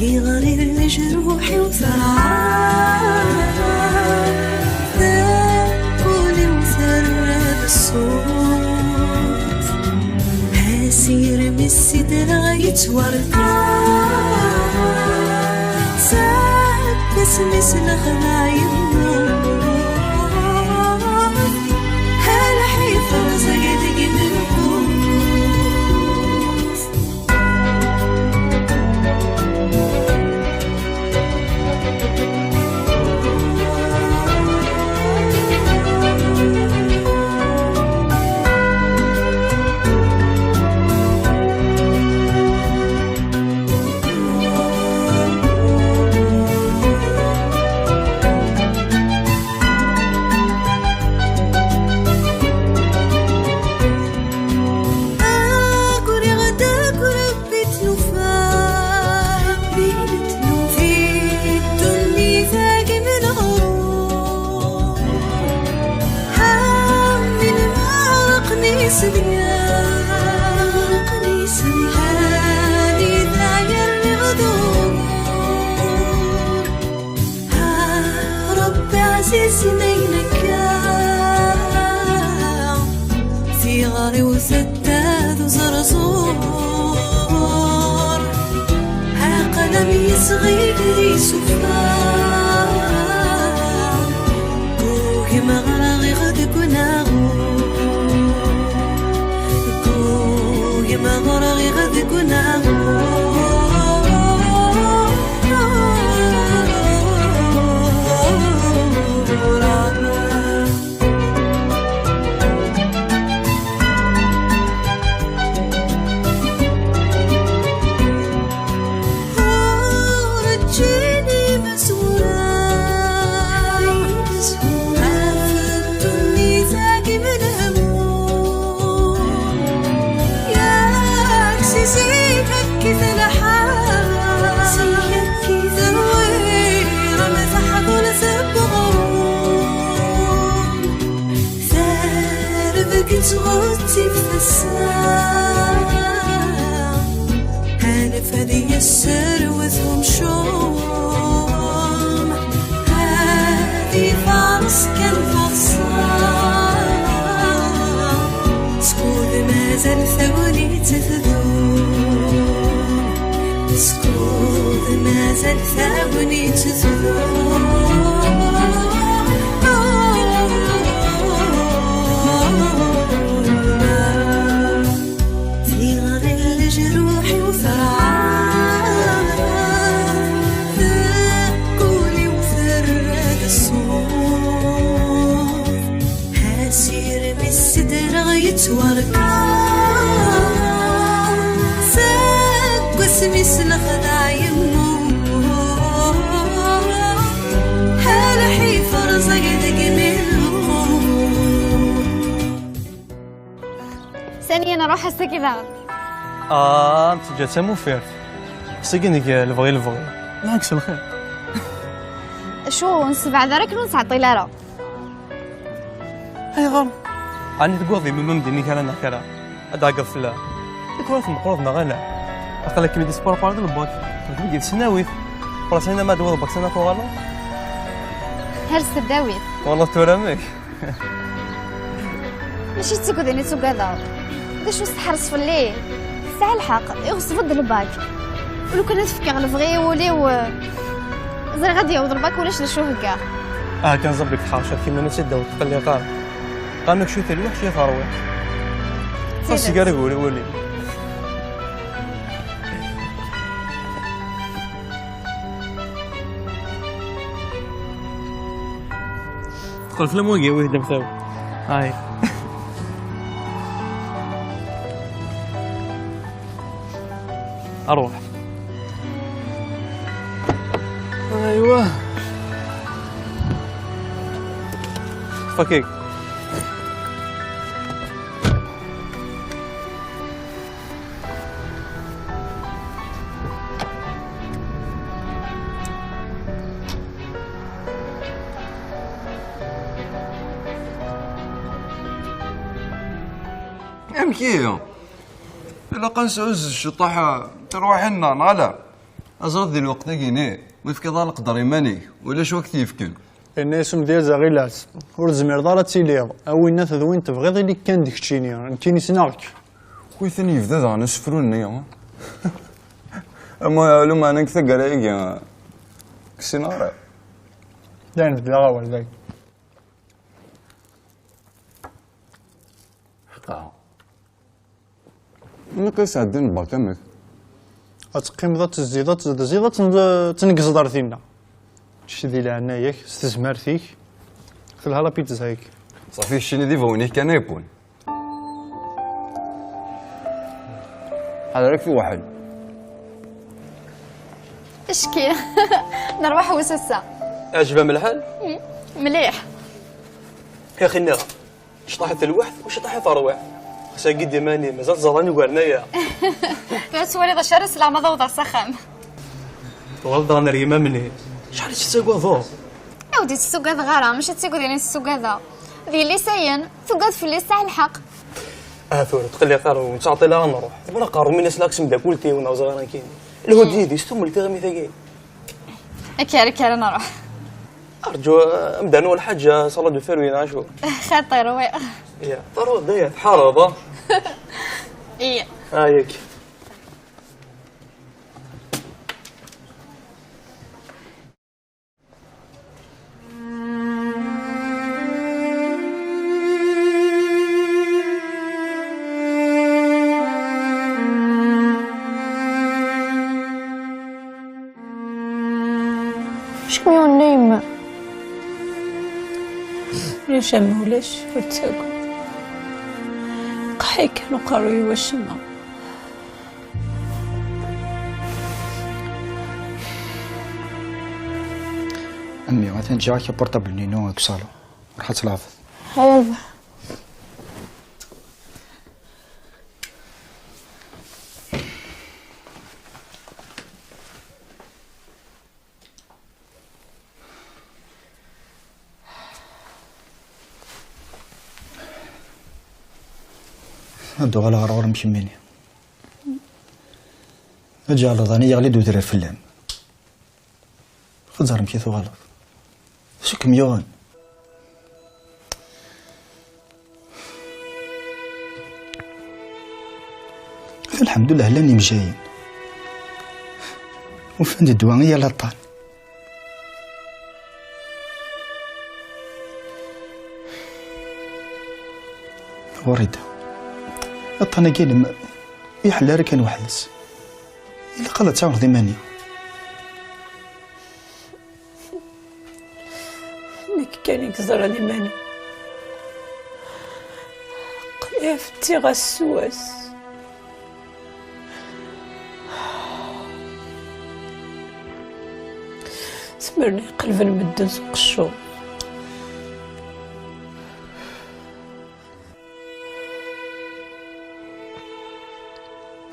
في غرير الجروح وثرعان ذاكول مسرب الصوت هاسير من السدرة يتورطان ساب اسمي سلخنا يموت هلا حيفا زيدك من في غاري وثداد وزرزور ها قلمي صغير سفار كوكي مغرغي غد كناغور كوكي مغرغي غد كناغور صوتي في الساعة هانف هذي السر وثهم شوم هذي فارس كان فصام سكول ما زال ثوني تثذون سكول ما زال ثوني تثذون يتوركان ساق واسمي سلخذا يموت هلا حيفا رزقتك منهم ثانية أنا أروح أستكذا أنت جات موفير سيقنك الفغي ناقص الخير شو نسبع ذرك ونسع طيلارة هاي غام أنا تقوضي من ممدني كان نكرا أدعى فلا يكون في مقرضنا غلا أقل كمية سبورة فارد البوت تقول سناوي فرسينا ما دوض بكسنا طوالا هرس الداويت والله تورمك ماشي تسكت إني تسوق هذا شو استحرس في الليل ساعة الحق يغصب الباك ولو كانت تفكي على الفغي ولي زي غادي يضربك ولاش لشو هكا كان زبك حاشا كيما نسد وتقلي قامك شو تلوح شي ثروة خاص قال قولي قل فيلم وجه وهدى مثاوي هاي اروح ايوه فكيك يمكي إلا قنسوز الشطاحة تروح لنا نغلا أزرد ذي الوقت كيني ويفكي ضال قدر يماني ولا شو وقت يفكن. الناس مدير زغيلات ور تزمر دارا تيليض أو الناس ذوين تبغيض اللي كان ديك تشيني نتيني سناغك. وي ثاني يبدا ذا نسفروني أما علوم أنا كثر قرايق كسينارا. داين بلا غاول داين. حقا. أنا قيس عدين باكامك. أتقيم ذات الزيدات زيدات تنقص دارتينا. شتي ذي لعنايك استثمار فيك. خلها لا بيتزا هيك. صافي الشيني دي فوني كان يبون. هذا راك في واحد. اش كاين؟ نروح وسوسه. عجبها من الحال؟ مليح. يا اخي النغ شطاحت الوحد وش طاحت اروع ساقي ديماني مازال زراني وقرنايا لا تولي ذا شرس لا ما ضوض السخام. والله انا ريما مني شحال تساقوا ضو يا ودي السوق هذا غارة ماشي تسوق ديالي السوق هذا ذي اللي ساين ثقات في اللي ساع الحق. ثورة تقلي قارو ونتعطي لها نروح ولا قارو من الناس لاكسم داكولتي وانا صغيرا كاين الهودي دي ستم اللي تغمي ثقيل كاري نروح. ارجو امدان والحاجه صلاه الفروين شو خاطر وي يا ضروري ضيع حارضه ايه هايك شكون نايمة؟ ليش مولاش وتساقو قحي كانوا قالوا يوشما أمي مثلا جاكي بورتابل نينو كسالو راح تلعب هيا هادو غالا غرور مكميني اجي على ظني يغلي دو درا فلان خزر مكيثو غلط شك ميوان الحمد لله لاني مجايين وفين الدوانية لطان وريده أطانا كاين يحل ركن وحدس إلا قالت تعرف ذماني انك كان يكزر ماني قليفتي غسواس سمرني قلب المدن سوق الشوق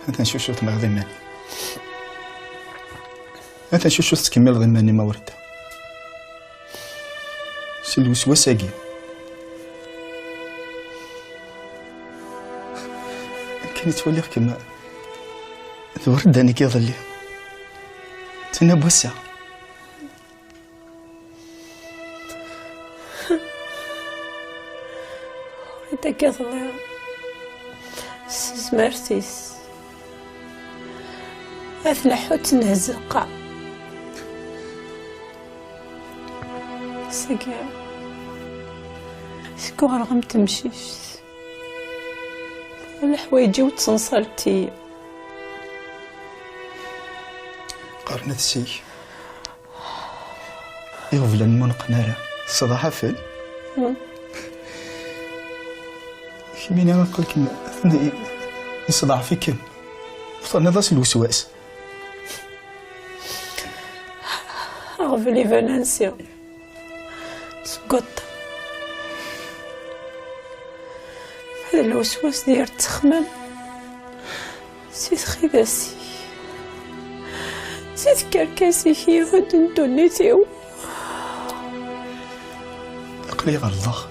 أنت شو تنغ ذماني أنت شو تكمل ذماني ما ورد سي الوسواساكي كان يتولي كما ورد أنا كيظلي تنا بوسع وريدا كيظلي سمرتيس أثنى حوت نهزقع سكا سكو غرغم تمشيش الحوايجي وتنصرتي قارنة السي يغفل المنق نارا الصداحة فين كمين أنا نقول لك يصدع فيك وصلنا ضاس الوسواس أغفلي فالنسيا سقط هذا الوسواس ديال التخمام سيت خيداسي سيت كركاسي هي هدن دونيتيو قلي غلظة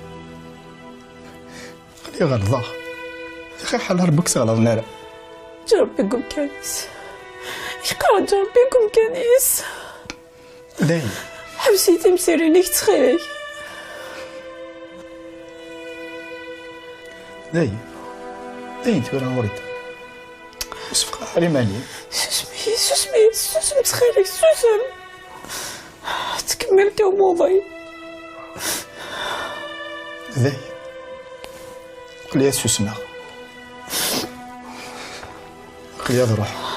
قلي غلظة يا أخي حال ربك سغلظ نارا ربي قم كانس يقرج ربيكم كنيس داي حبسيتي مسيرينيك تخيلك داي انت ولا وريد وصفق علي مالي سوسمي تخيلك سوسم تكملتي وموضي داي قليا سوسمة قليا روح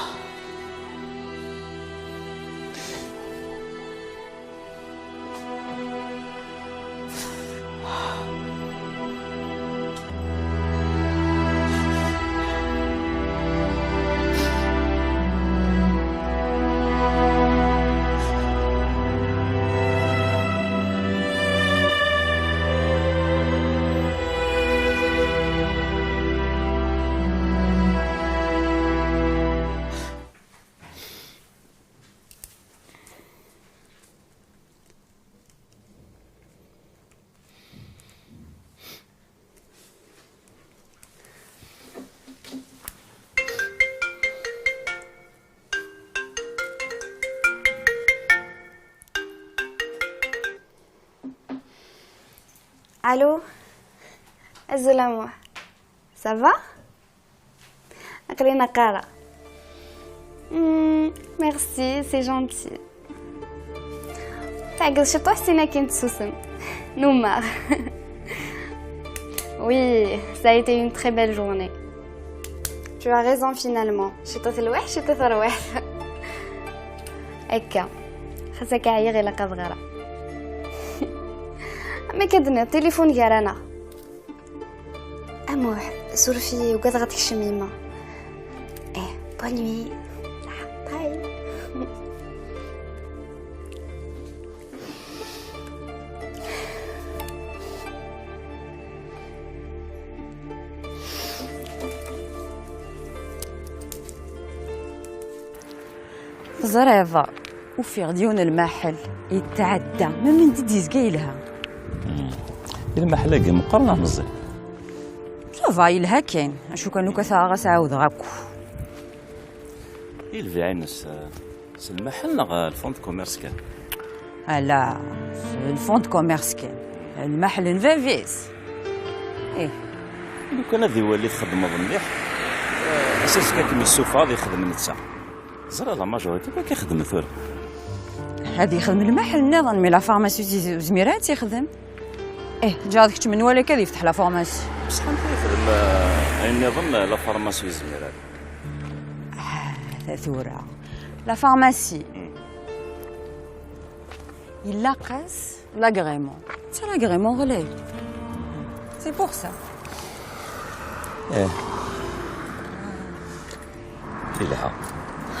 Allô الزلمة سافا أقرينا قارة ميرسي سي جونتي تعقل شي طوحتينا كي نتسوسم نومار Oui, ça a été une très belle journée. Tu as raison finalement. شطت الوح شطت الروح. هكا خاصك عيا غير لقى صغيرة. ما كدنا التليفون جارانا. أموح سورفي وقد غتك شميمة. bonne nuit. باي. زرافة وفي غديون المحل يتعدى من تديز قايلها المحل كي مقرنا مزيان صافا يلها كاين اشو كانو كثا غسعاود غاكو يلفي عينس المحل نغ الفوند كوميرس كان لا الفوند كوميرس كان المحل نفافيس ايه لو كان هذه هو اللي تخدم مليح اساس كاين السوفا غادي يخدم نتسع زرا لا ماجوريتي ما كيخدم ثور هذه يخدم المحل نظن مي لا فارماسي زميرات يخدم جا ديك من ولا كذا يفتح لا فارماسي بصح انت يخدم نظن لا فارماسي زميرات ثورة لا فارماسي إلا قاس لاغريمون سي لاغريمون غلاي سي بور سا في الحق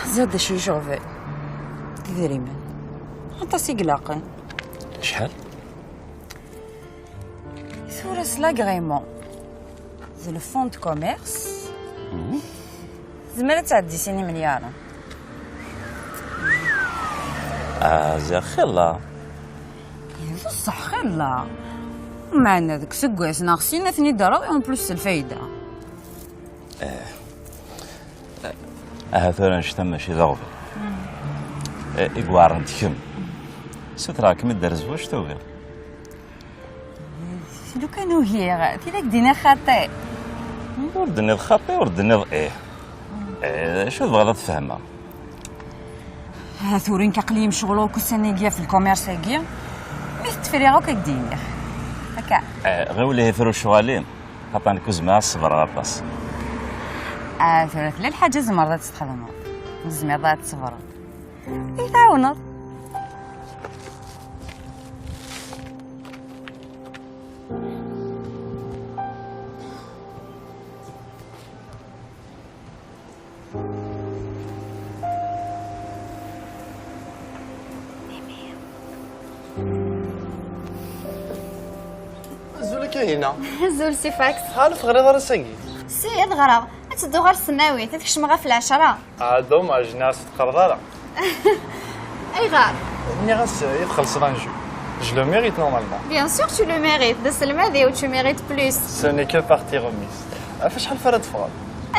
زاد شي جوفي تدري من انت سي قلاقن شحال ثورة لاغريمون زي لو فوند كوميرس زمالة تعدي سيني مليار زي خلا بصح خلا معنا داك سكواس ناقصين 2 دراهم اون بلوس الفايده ثورة نشتا ماشي ضغط إقوار نتكم ستراك من درز واش توغي لو كانوا هي تيلاك دينا خطي وردني الخطي وردني شو تبغى تفهمها ثورين كقليم شغلو كسانيكيا في الكوميرس هكيا مثل تفريغو كدينير هكا غير ولا يثرو شغالين خاطر كوز مع الصبر غطاس ثلاث لا الحاجه زمر تستخدمها زمر ضات تصبر يتعاونوا زول كاينه زول سي فاكس خالف غير غير ساكي سي الغراب تدو غير السناوي تكشم غير في العشرة دوماج ناس تقرض اي غار ني غاس يدخل سرانجو Je le mérite normalement. Bien sûr tu le mérites. ده سلمادي و tu mérites plus. Ce n'est que partie remise. فشحال فرد فغاد؟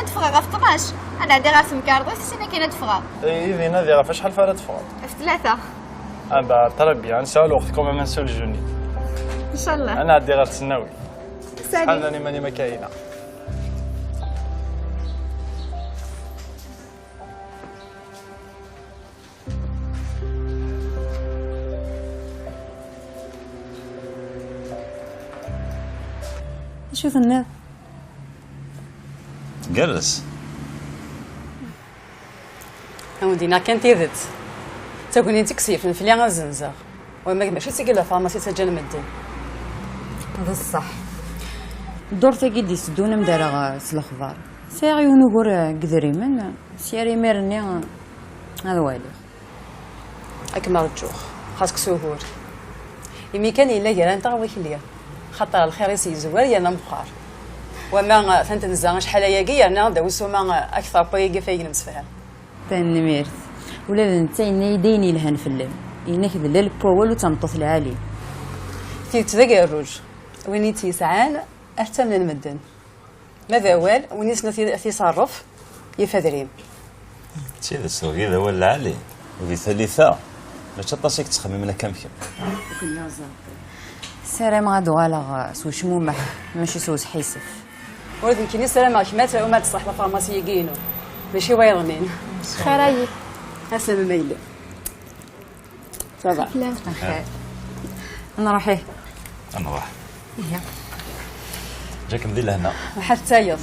ندفغ غا في 12 انا عندي غا سمكارضي سينا كاينه دفغا اي دينا ديرها فاش شحال فارا تفرض في 3 با تربي نسالو اختكم ما نسول جوني ان شاء الله. انا عندي غير تسناوي سالي شحال راني ماني ما كاينه. شو ثناد؟ جلس. ودينا كان تيذت تاكوني تكسيف نفلي غنزنزغ وما ماشي تيقول لا فارماسي تجانا مدين. هذا الصح. الدور تاكي دي سدونا مدارا الاخبار ساغي ونقول قدري من سياري ميرني هذا والي اك مرجوخ خاصك سهور يمي كان الا غير انت غوي كليا خاطر الخير يسيزوال يا نمقار وما فانت نزا شحال ياكي انا داوسو ما اكثر بويقي فاين مسفهم تنميرت ولا انت يديني لهن في الليل ينك الليل بروول وتنطث العالي تيتذاك الروج وين تيسعان احسن من المدن ماذا وال ونيسنا تيصرف يفادريم سيدي السوقي هذا هو العالي وفي ثالثة باش تطاسيك تخمم لنا كم السلام غادو على سو شمومح ماشي سوس حيسف ولكن كاين السلام عليكم وما تصح لا فارماسي كينو ماشي وايرنين خير اسلم الميل صافا لا خير انا راحي انا راح جاك مدير لهنا حتى يض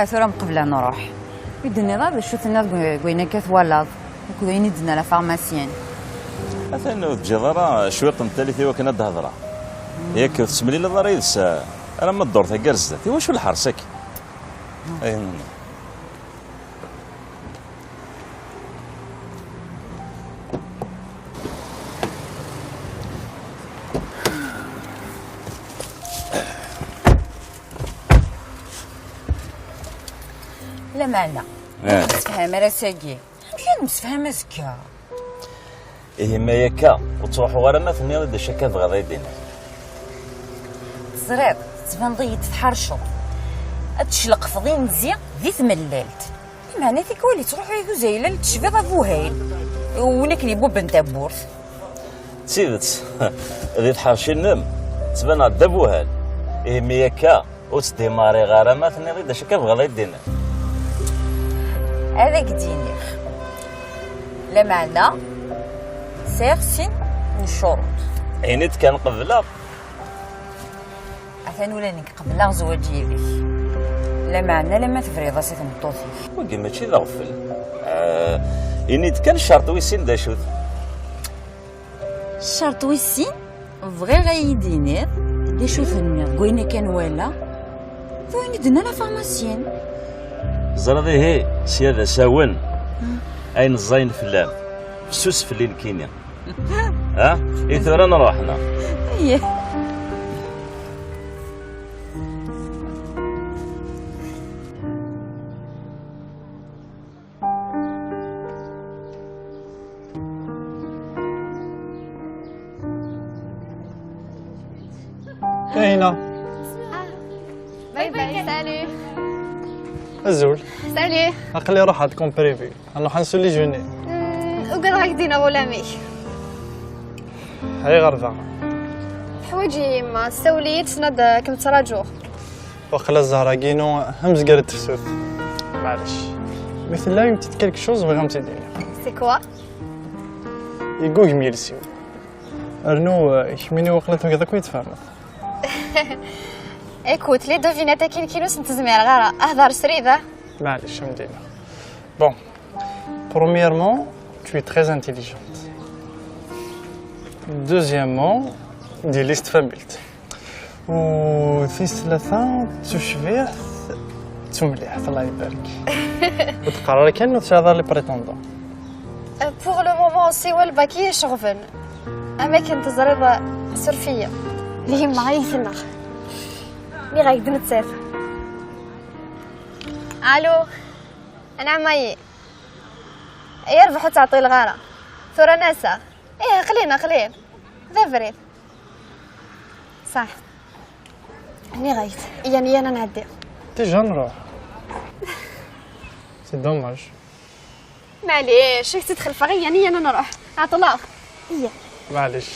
ثورة مقبلة نروح بدنا نضرب شو الناس قوينا كثوالض وكوين دنا لا فارماسيان مثلا تجي شويه الثالثي وكنا الهضره ياك تسملي لي ضريس انا ما الدور تاع كرزت واش ولا حرسك اي لا معنى نتفهم راه ساقي مشي نتفهم اسكا إيه ما يكا وتروحوا غير ما في النيل دا شكا في غدا يدينا تصريب تبان ضيت تحرشط تشلق فضي مزيان ذي ثمللت معنى فيك ولي تروحوا يهوزايلا تشفي ضفوهايل ونكلي بو بنت بورث تسيدت ذي تحرشي النم تبان عدا بوهال إيه ما يكا وتديماري غير ما في النيل دا شكا في غدا يدينا هذاك ديني لا معنى سيرسين نشرط عينيت كان قبلها عفان ولا نك قبلها زواجي بك لا معنى لما تفريض راسي تمطوطي وقي ماشي ذا غفل عينيت كان شرط ويسين دا شوت الشرط ويسين فغي غايديني دي شوف المير قوينا كان ولا ثوين دنا لا فارماسيان زرادي هي سيادة ساون أين الزين فلان سوس فلين كينيا ها إثورا نروحنا ايه كاينه باي باي سالي الزول سالي عقلي روح عندكم بريفي نروح نسولي جوني وقد غاكدينا غلامي هاي غرفه حوايجي ما سوليت ناد كم تراجو وقلا الزهره كينو همز قالت تسوت معليش مثل لا يمتي كالك شوز بغا تديني سي كوا يقوك ميرسيو ارنو يحميني وقلتو كذا كويت فهمت ايكوت لي دوفيناتا كاين كيلوس نتزمير غير اهدر سريده معليش مدينة بون premièrement tu es très intelligente deuxièmement دي ليست فابلت وفي ثلاثة تشبيه تمليح الله يبارك وتقرر كأنه تشاهد لي بريتوندون بوغ لو مومون سيوا الباكي شغفن اماكن تزريض سرفيه اللي هي معايثنا مي غايك نتسافر الو انا عماي يربح وتعطي الغارة ثورة ناسا. ايه قليل ذا فريد صح. هني غايت يعني انا نعدي ديجا نروح. سي دوماج. معليش راك تدخل فغي يعني انا نروح عطلاق. هي معليش.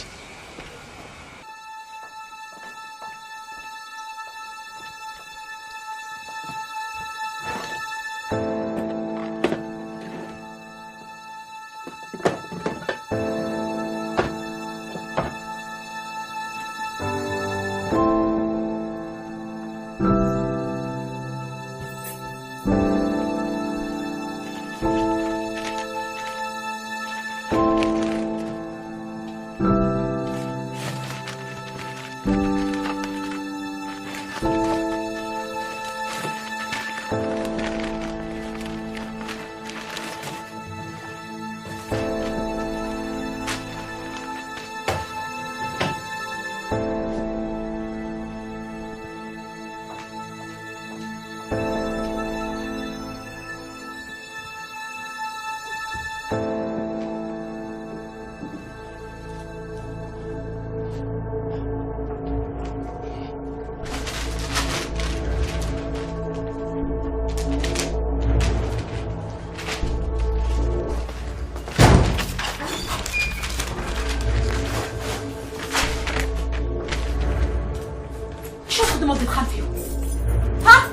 ما تدخل فيه ها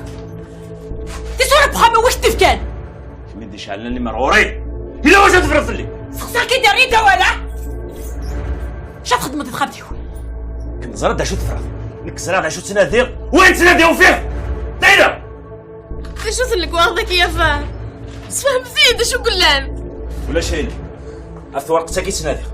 تسولف بخامه واش تفكان من دي شعلني مروري الا واش تفرض لي سقسا كي داري دوالا شاف خدمه تدخل فيه كنت زرد دا شو تفرض نكسر دا شو تنادير وين تناديو فيه دايره شو لك واخدك يا فاهم تفهم زيد شو قلان ولا شيء اث ورقتك كي تنادي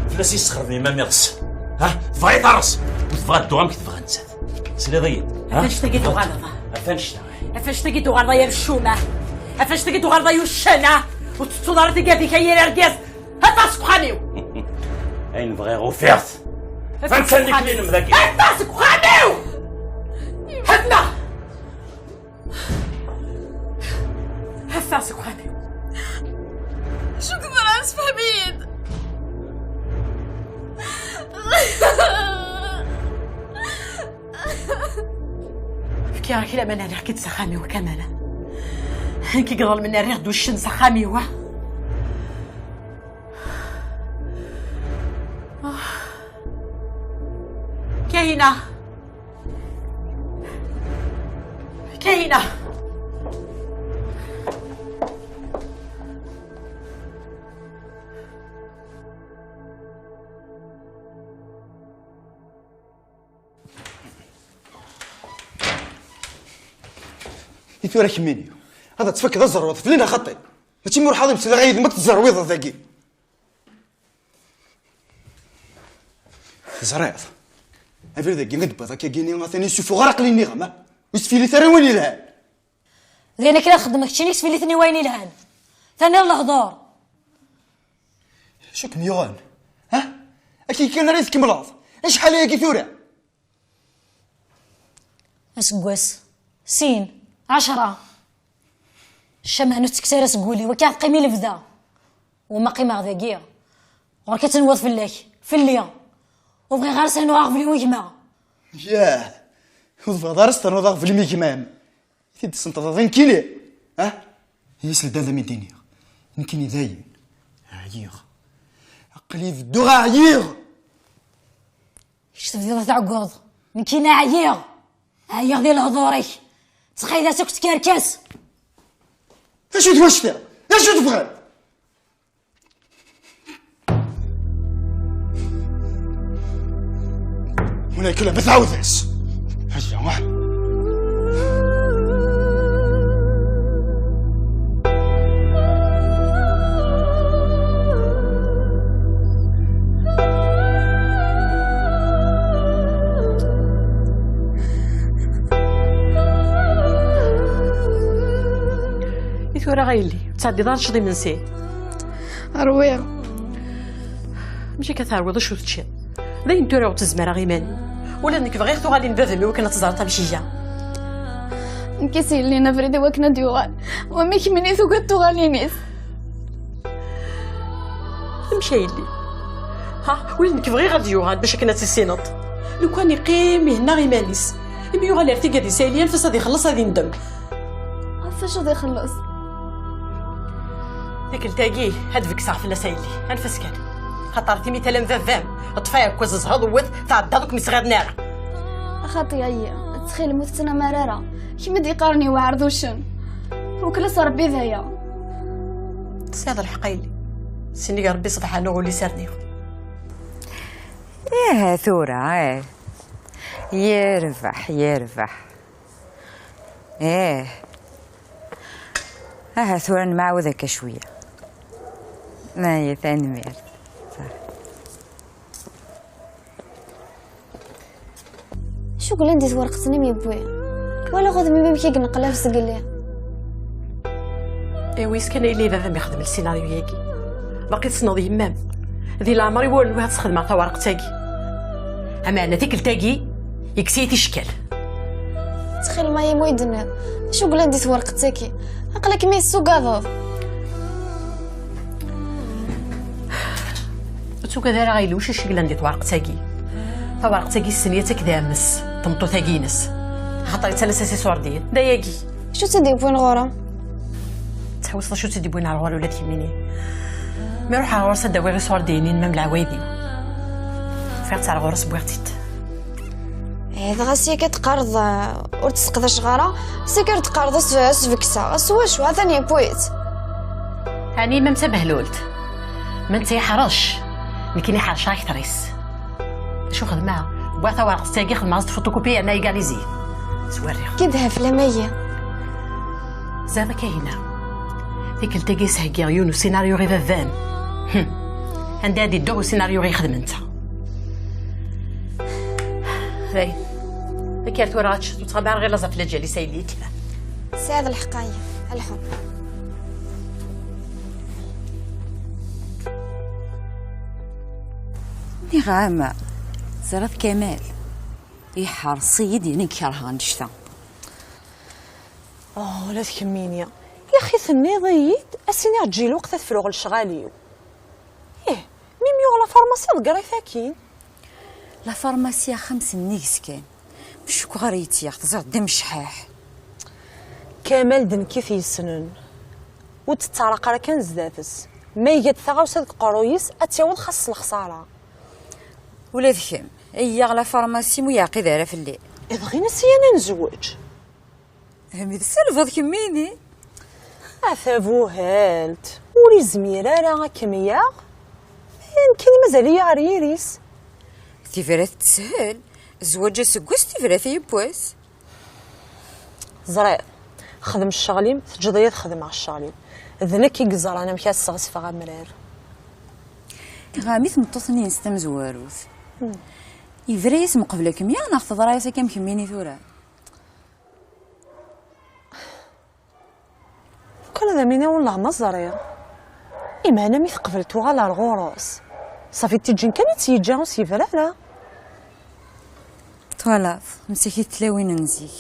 فلاس يسخرني ما ميغس ها تبغي طرس وتبغى الدوام كي تبغى نسات سيري ضيد فاش تلقيتو غلطه فاش تلقيتو غلطه يا الشومه فاش تلقيتو غلطه يا الشنه وتصدر تلقى فيك يا الرقاز هتا سبحانيو اين بغي غوفيرت فنسلك لي ذاك هتا سبحانيو هتا سبحانيو شو كبر اسف حميد كي راكي لا مانا حكيت سخامي وكمالا كي قرر من الريق دوش سخامي وا كاينه يثورا كميني هذا تفك ذا الزروط فلينا خطي ماشي مور حاضر بس غايد ما تزرويض ذاكي زريط افير ذاكي غدبا ذاك كيني ما ثاني يشوفو غرق لي نغمه ويسفيلي ثاني وين يلهان لأن كلا خدمك شي يسفيلي ثاني وين يلهان ثاني الهضور شو كميوغان ها اكي كان ريس كملاط اش حال يا كيثورا اسكواس سين 10 الشمع نتكسر سقولي وكان قيمي لفدا وما قيمه ذاكيا وراك تنوض في الليل في الليل وبغي غير سانو عارف لي ويكما ياه وضفا دارست انا ضاغ في الميكمام تيد سنتظرين كيلي ها يسل دادا ميدينير يمكن يداين عيير عقلي في الدغا عيير اش تبدي تعقوض يمكن عيير ديال هضوري تخيل سكت كركاس اشو توشتا اشو تبغى هنا كلها بتعوذش هجا واحد يثورا غايلي تعدي دار شدي من سي رويا ماشي كتعرض شو تشي لا ينتورا وتزمر غيماني ولا انك بغيت تغالي نبذمي وكنا تزارتها بشيجه نكسي لينا فريدي وكنا ديوغال ومي كميني ثوقت تغالينيس مشى يلي ها ولي نك بغي غادي يوغال باش كنا تسينط لو كان يقيم هنا غير مانيس يبي يوغال يرتي غادي ساليان فاش غادي يخلص غادي ندم فاش غادي يخلص ديك التاقي هاد فيك صافي لا سايلي انفس كان خاطرتي مثلا فافام طفايا كوز زهضوت تعدى دوك مصغر نار خاطي هيا تخيل موتنا مراره كيما ديقارني وعرضوشن وكلا صار بي ذايا سي هذا الحقيلي سيني ربي سبحانه ولي سارني ايه ثورة ايه يربح ايه ثورة نمعوذك شوية ما هي ثاني مير شو قول عندي ورقتني مي بوي ولا غاد مي بكي نقلها في سقلي ويس كان إلي بابا ما يخدم السيناريو ياكي باقي تصنض يمام ذي العمر يقول له تخدم على ورق تاقي اما انا ديك التاقي يكسيتي شكل تخيل ما يمو يدنا شو قول عندي ورقتك عقلك مي السوق هذا تو كذا راه غيلوش الشكل عندي ورق تاقي ورق تاقي السنيه تكذا مس طمطو تاقينس خاطر ثلاثه سي سوردين داياكي شو تدي بوين غورا تحوس شو تدي بوين على الغور ولا تيميني ما روح على الغرس داوي غير سوردينين مام العوايدين فيرت على الغرس بوغتيت هذا غاسي كتقرض وتسقدش غارة سكر تقرض سفكسا سواش هذا ني بويت هاني ما متبهلولت ما انت حرش لكن حرشا كتريس شو خدمه بواثا ورق تاقي خدمه فوتوكوبي انا ايغاليزي سواريخ كدها في لمية زعما كاينه ديك التاقي سهكي عيون وسيناريو غير فان عندها هادي الدور وسيناريو غير خدم انت هاي كيرت وراتش تتخبر غير لازم في الجالي سايليك سعد الحقاية الحب نغامة زرف كمال يحرصي يدي نكره غنشتا لا تكميني يا اخي ثني ضيد اسيني تجي الوقت تفرغ الشغاليو ميميو لا فارماسي دقري فاكين لا فارماسيا 5 نيكس كان مش كغريتي تزرع دم شحاح كمال دن كيف يسنن وتتعرق راه كان زدافس ما يجد ثغاوسه قرويس اتيوض خاص الخساره ولا ذكم هي لا فارماسي مو يعقد على في الليل بغينا سيانا نزوج همي السلفض كميني اثابو هالت ولي زميره راه كميا يمكن مازال عريريس تيفرات تسهل الزواج سكوس تيفرات يبواس زرع خدم الشغليم تجديه تخدم على الشغليم ذنا كي قزر انا مكاس صغص فغا مرار غامي تمططني نستم زواروث يفريس مقبلكم يا ناخذ رايسه كم كميني ثورة كان هذا مينا والله ما زريا اما انا مي قبلتو على الغروس صافي تيجين كان تيجاو سيفرا لا طوالاف مسكي تلاوين نزيك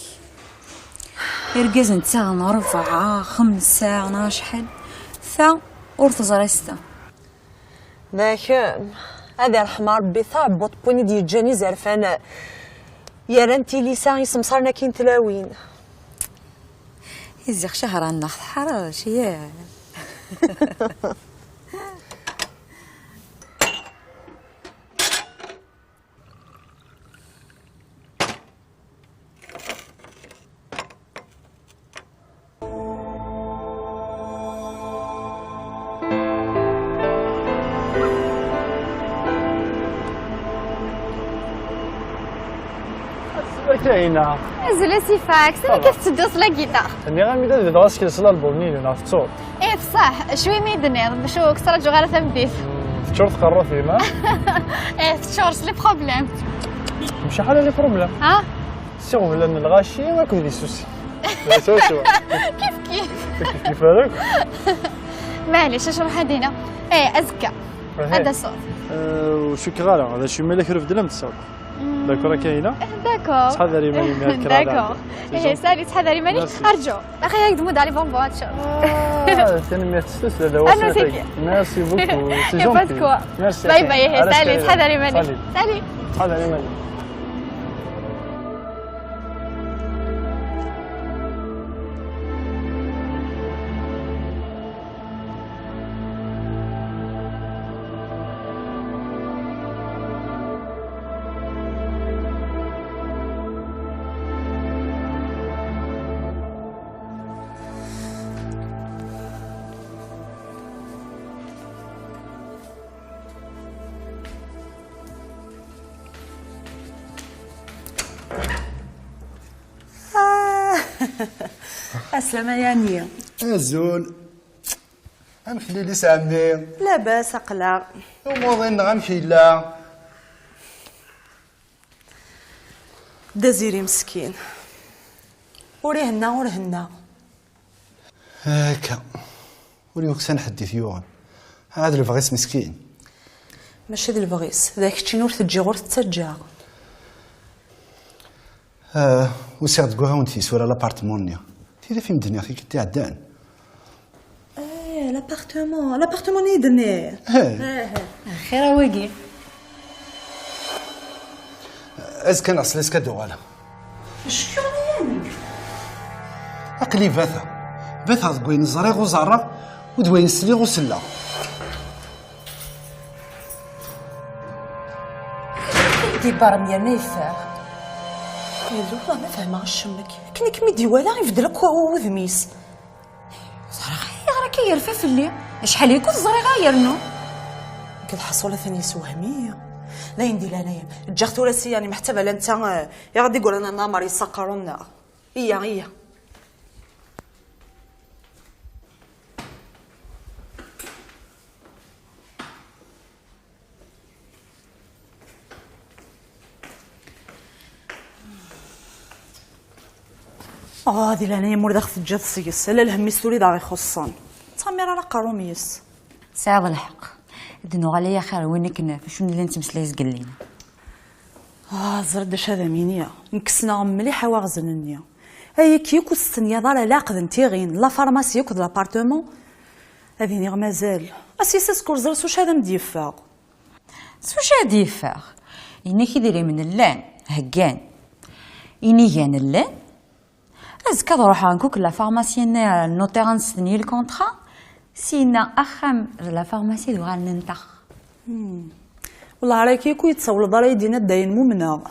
يرقز نتا نرفع 5 ناشحل ثا ورث زريستا ذاك هذا الحمار ربي ثابط بوني ديال جاني زرفانه يا رانتي لسان يسمصرنا كاين تلاوين يزيق شهر ناخذ حراش يا كاينه نزل سيفاكس انا كيف تدوس لا كيتار اني غامي دابا راسك كيصلا البونين انا في التصور ايه بصح شوي ميدنير باش هو كسر جوغاله ثبديت فطور تقرفي ما ايه تشورس لي بروبليم ماشي حاله لي بروبليم ها سيغ ولا الغاشي ما كو دي سوسي لا سوسو كيف كيف هذاك معليش اشرح هادينا ايه ازكى هذا صوت وشكرا هذا شي مالك رفد لم تصاوب داكور كاينه داكور تحضري ماني مالك داكور ايه سالي تحضري ماني ارجو اخي هكذا مود علي بونبون تنمية السوس هذا أنا سيكي. ميرسي بوكو سي يا جونتي باسكو. ميرسي باي باي. سالي تحضري ماني. سالي. تحضري ماني. السلامة يا نية. الزول غنخلي لي سامي لاباس اقلع. وموضين غنمشي لا دزيري مسكين وريهنا ورهنا هاكا وريوك سنحدث يوغن هذا الفغيس مسكين ماشي ذي البغيس ذاك تشي نور تجي غور تتسجع. وسيغ تقولها وانت في سورة لابارتمون تيدا في مدنيا خيك تاع عدان. لابارتمون يدني. خير واقي ازكن اصل اسكا دوغالا شكون يعني اقلي باثا دوين زريغ وزرق ودوين سليغ وسلا. دي بارم يا نيفاغ يا والله ما فاهمه الشمك كني كميدي ولا يفدلك وذميس زرا راكي يرفع في الليل شحال يكون زرا غايرنو كل حصوله ثاني سوهميه لا يندي لانايا جاخت ولا سي يعني محتبه انت يا غادي يقول انا نامر يسقرونا هي هادي لانايا مور داخل الجاد سيس لا الهم ستوري داغي خصان تامير على قروميس ساعة الحق دنو عليا خير وين كنا فاش اللي انت مسلايز قال لينا زرد هذا مينيا نكسنا مليح واغزن النيا هي كيكو السنيا دار لاقد نتيغين لا فارماسي ياكد لابارتمون هذه نيغ مازال اسيسس كورزر سوش هذا مديفاغ سوش هادي يفاغ إني كيديري من اللان هكان إني جان اللان أزكا نروح نكوك لا فارماسيين نوتيغ نستني الكونطرا سينا أخم لا فارماسي دوغا ننتخ والله راكي كيكو يتصول دار يدينا داين ممنا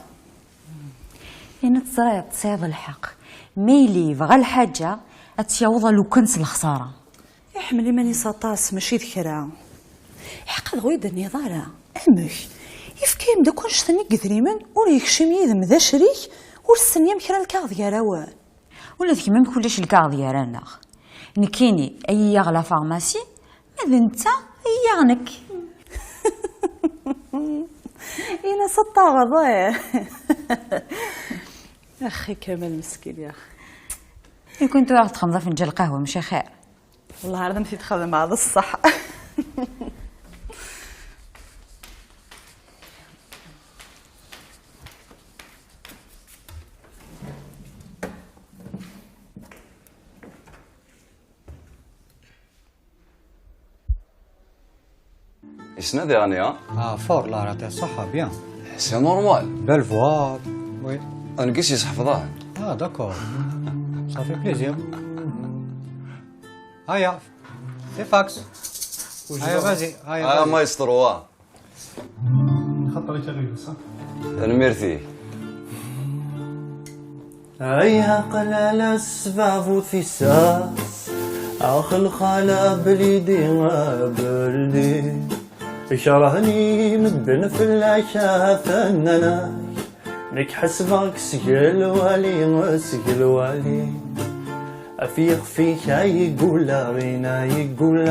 إن تصريط صيد الحق ميلي بغا الحاجة أتيوض لو كنس الخسارة يحملي ماني ساطاس ماشي ذكرى حق غويد النظارة أمك يفكيم دا كونش ثاني قدريمن وريكشم يذم ذا شريك ورسنيام كرا الكاغ يا روان ولا ذيك ميم كلش الكاغ ديالنا نكيني اي يغلا فارماسي ماذا انت يغنك انا سطاغ ضايع اخي كمال مسكين يا اخي كنت واخد 5 فنجان قهوه ماشي خير والله عاد نمشي تخدم هذا الصح شنو هذه رانيا؟ فور لا راه صحة بيان سي نورمال بال فوار وي انا كيش يحفظها داكور صافي بليزير هيا سي فاكس هيا فازي هيا مايسترو خطري تغيير صح انا ميرثي هيا قلال السباب في ساس اخل خاله بليدي وبلدي يشرهني مدن في العشاء فننا لك حسبك سجل والي سجل والي افيق فيك يقول غينا يقول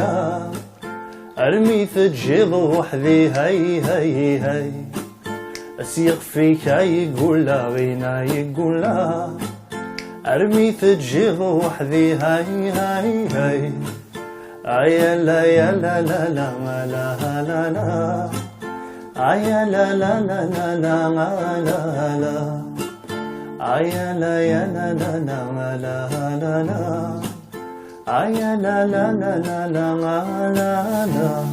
ارمي تجيض وحدي هي اسيق فيك يقول غينا يقول ارمي تجيض وحدي هي يا لا يا لا لا لا لا لا لا يا لا لا لا لا لا لا لا يا لا يا لا لا لا لا لا لا يا لا لا لا لا لا لا لا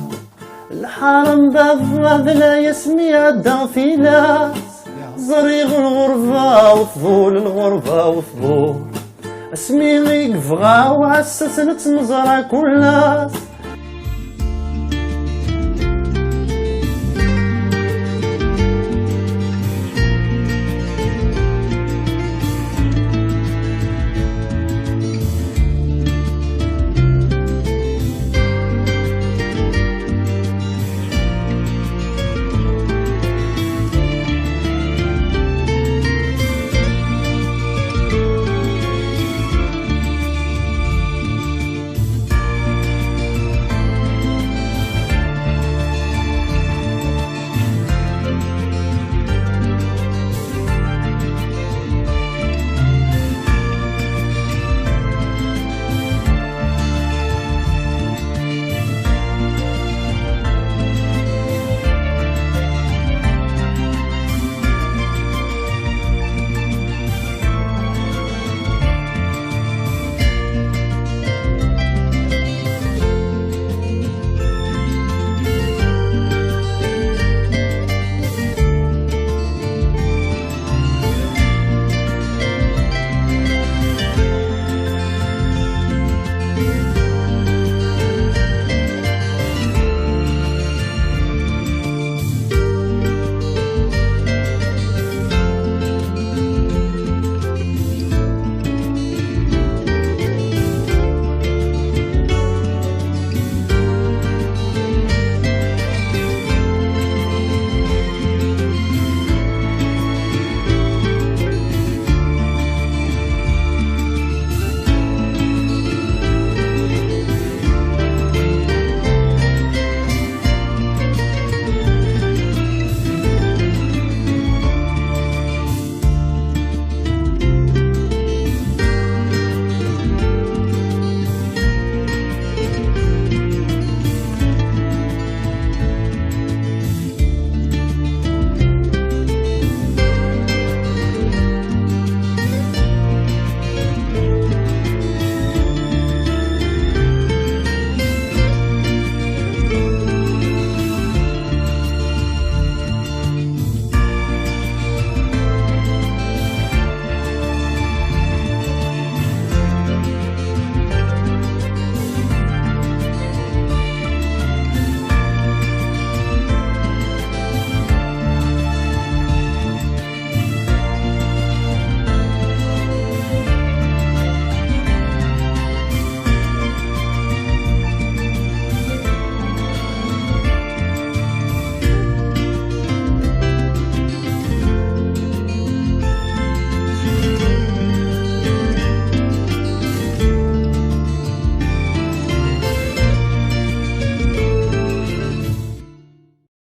الحرم باب لا يسمي عدا في ناس زريغ الغربة وفضول الغربة وفضول اسمي غيق فغا وعسس نتمزرع كل ناس